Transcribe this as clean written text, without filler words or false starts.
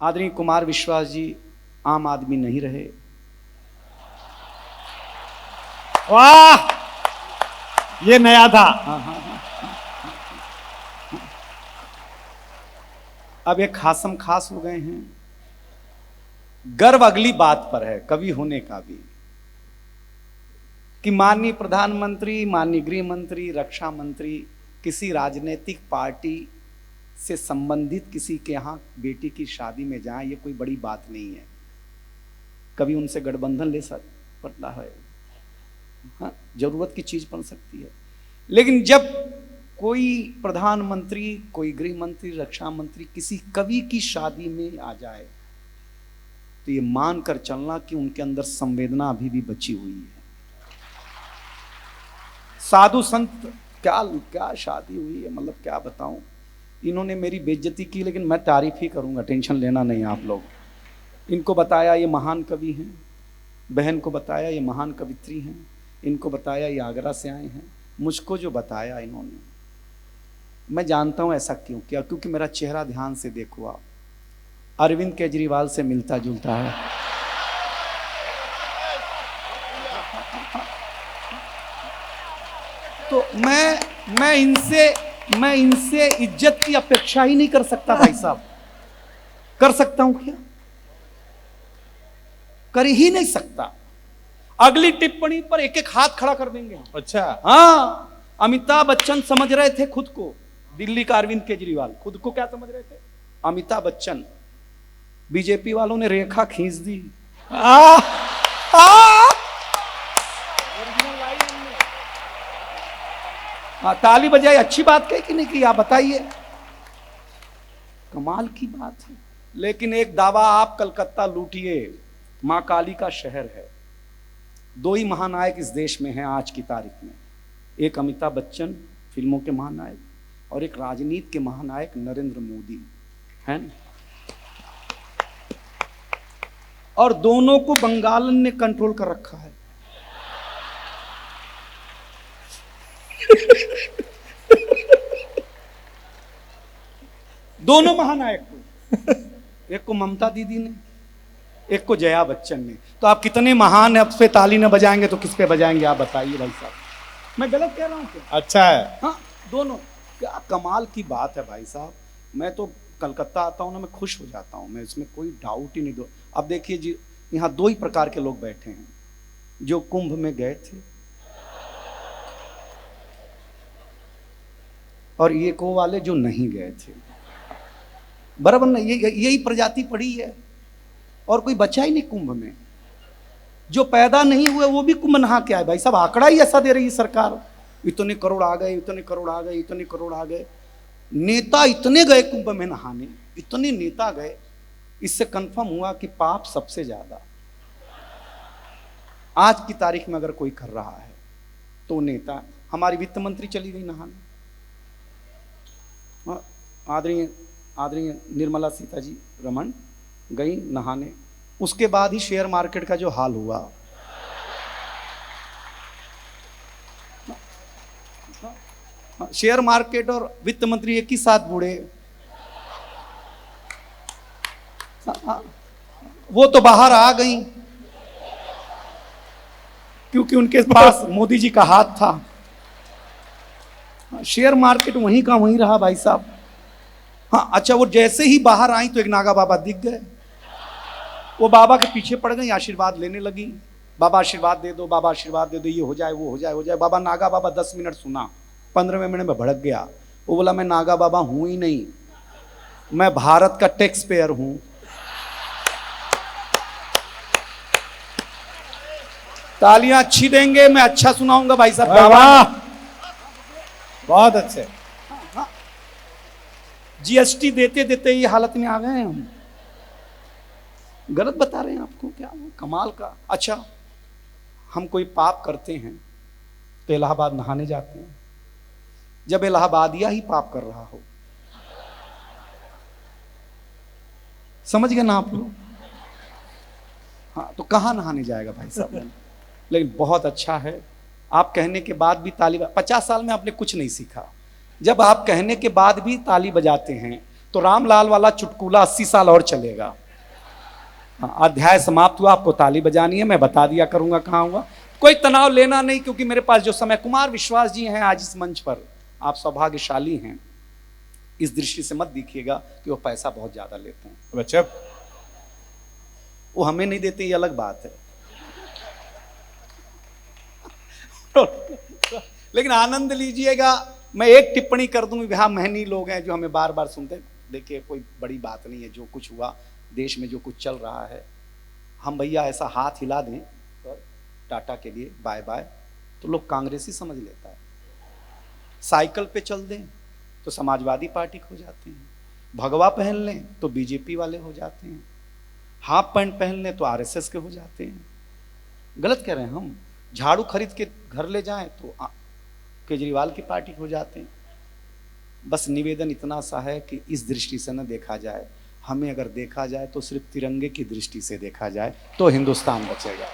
आदरणीय कुमार विश्वास जी आम आदमी नहीं रहे। वाह, ये नया था। अब एक खासम खास हो गए हैं। गर्व अगली बात पर है, कवि होने का भी, कि माननीय प्रधानमंत्री, माननीय गृह मंत्री, रक्षा मंत्री किसी राजनीतिक पार्टी से संबंधित किसी के यहाँ बेटी की शादी में जाएं, ये कोई बड़ी बात नहीं है। कभी उनसे गठबंधन ले सकता है, हाँ, जरूरत की चीज बन सकती है। लेकिन जब कोई प्रधानमंत्री, कोई गृह मंत्री, रक्षा मंत्री किसी कवि की शादी में आ जाए तो ये मानकर चलना कि उनके अंदर संवेदना अभी भी बची हुई है। साधु संत क्या क्या शादी हुई है, मतलब क्या बताऊं। इन्होंने मेरी बेइज्जती की, लेकिन मैं तारीफ ही करूंगा, टेंशन लेना नहीं आप लोग। इनको बताया ये महान कवि हैं, बहन को बताया ये महान कवित्री हैं, इनको बताया ये आगरा से आए हैं। मुझको जो बताया इन्होंने, मैं जानता हूं ऐसा क्यों किया, क्योंकि मेरा चेहरा ध्यान से देखो आप, अरविंद केजरीवाल से मिलता जुलता है। तो मैं इनसे इज्जत की अपेक्षा ही नहीं कर सकता भाई साहब। कर सकता हूं क्या? कर ही नहीं सकता। अगली टिप्पणी पर एक एक हाथ खड़ा कर देंगे। अच्छा, हाँ, अमिताभ बच्चन समझ रहे थे खुद को, दिल्ली का अरविंद केजरीवाल खुद को क्या समझ रहे थे? अमिताभ बच्चन। बीजेपी वालों ने रेखा खींच दी। ताली बजाई, अच्छी बात कही कि नहीं की? आप बताइए, कमाल की बात है। लेकिन एक दावा आप कलकत्ता लूटिए, मां काली का शहर है। दो ही महानायक इस देश में हैं आज की तारीख में, एक अमिताभ बच्चन फिल्मों के महानायक, और एक राजनीति के महानायक नरेंद्र मोदी है ना? और दोनों को बंगालन ने कंट्रोल कर रखा है। दोनों महानायक को, एक को ममता दीदी ने, एक को जया बच्चन ने। तो आप कितने महान है, अब पे ताली न बजाएंगे तो किस पे बजाएंगे आप बताइए भाई साहब। मैं गलत कह रहा हूं क्या? अच्छा है। हाँ, दोनों। क्या कमाल की बात है भाई साहब। मैं तो कलकत्ता आता हूं ना, मैं खुश हो जाता हूं, मैं इसमें कोई डाउट ही नहीं। दो अब देखिए जी, यहाँ दो ही प्रकार के लोग बैठे हैं, जो कुंभ में गए थे और ये को वाले जो नहीं गए थे। बराबर ना? यही प्रजाति पड़ी है, और कोई बचा ही नहीं कुंभ में। जो पैदा नहीं हुए वो भी कुंभ नहा के आए भाई साहब। आंकड़ा ही ऐसा दे रही है सरकार, इतने करोड़ आ गए, इतने करोड़ आ गए, इतने करोड़ आ गए। नेता इतने गए कुंभ में नहाने, इतने नेता गए, इससे कंफर्म हुआ कि पाप सबसे ज्यादा आज की तारीख में अगर कोई कर रहा है तो नेता। हमारी वित्त मंत्री चली गई नहाने, आदरणीय निर्मला सीता जी रमन गई नहाने। उसके बाद ही शेयर मार्केट का जो हाल हुआ, शेयर मार्केट और वित्त मंत्री एक ही साथ बूढ़े। वो तो बाहर आ गई क्योंकि उनके पास मोदी जी का हाथ था। शेयर मार्केट वहीं का वहीं रहा भाई साहब। हाँ, अच्छा, वो जैसे ही बाहर आई तो एक नागा बाबा दिख गए। वो बाबा के पीछे पड़ गई, आशीर्वाद लेने लगी। बाबा आशीर्वाद दे दो, बाबा आशीर्वाद दे दो, ये हो जाए, वो हो जाए, हो जाए। बाबा नागा बाबा 10 मिनट सुना, 15वें मिनट में भड़क गया। वो बोला मैं नागा बाबा हूं ही नहीं, मैं भारत का टैक्स पेयर हूं। तालियां अच्छी देंगे, मैं अच्छा सुनाऊंगा भाई साहब। वाह, बहुत अच्छे। जीएसटी देते देते ये हालत में आ गए हैं हम। गलत बता रहे हैं आपको क्या? कमाल का। अच्छा, हम कोई पाप करते हैं तो इलाहाबाद नहाने जाते हैं। जब इलाहाबादिया ही पाप कर रहा हो, समझ गए ना आप लोग? हाँ, तो कहाँ नहाने जाएगा भाई साहब? लेकिन बहुत अच्छा है, आप कहने के बाद भी ताली। 50 साल में आपने कुछ नहीं सीखा, जब आप कहने के बाद भी ताली बजाते हैं तो रामलाल वाला चुटकुला 80 साल और चलेगा। हाँ, अध्याय समाप्त हुआ, आपको ताली बजानी है, मैं बता दिया करूंगा कहाँ हुआ। कोई तनाव लेना नहीं, क्योंकि मेरे पास जो समय, कुमार विश्वास जी हैं आज इस मंच पर, आप सौभाग्यशाली हैं। इस दृष्टि से मत देखिएगा कि वो पैसा बहुत ज्यादा लेते हैं, बच्चा वो हमें नहीं देते, ये अलग बात है। लेकिन आनंद लीजिएगा। मैं एक टिप्पणी कर दूं, यहाँ महनी लोग हैं जो हमें बार बार सुनते हैं, देखिए कोई बड़ी बात नहीं है, जो कुछ हुआ देश में, जो कुछ चल रहा है, हम भैया ऐसा हाथ हिला दें टाटा के लिए बाय बाय, तो लोग कांग्रेसी समझ लेता है। साइकिल पे चल दें तो समाजवादी पार्टी हो जाते हैं, भगवा पहन लें तो बीजेपी वाले हो जाते हैं, हाफ पैंट पहन लें तो आरएसएस के हो जाते हैं। गलत कह रहे हैं हम। झाड़ू खरीद के घर ले जाएं तो केजरीवाल की पार्टी हो जाते हैं। बस निवेदन इतना सा है कि इस दृष्टि से न देखा जाए, हमें अगर देखा जाए तो सिर्फ तिरंगे की दृष्टि से देखा जाए, तो हिंदुस्तान बचेगा।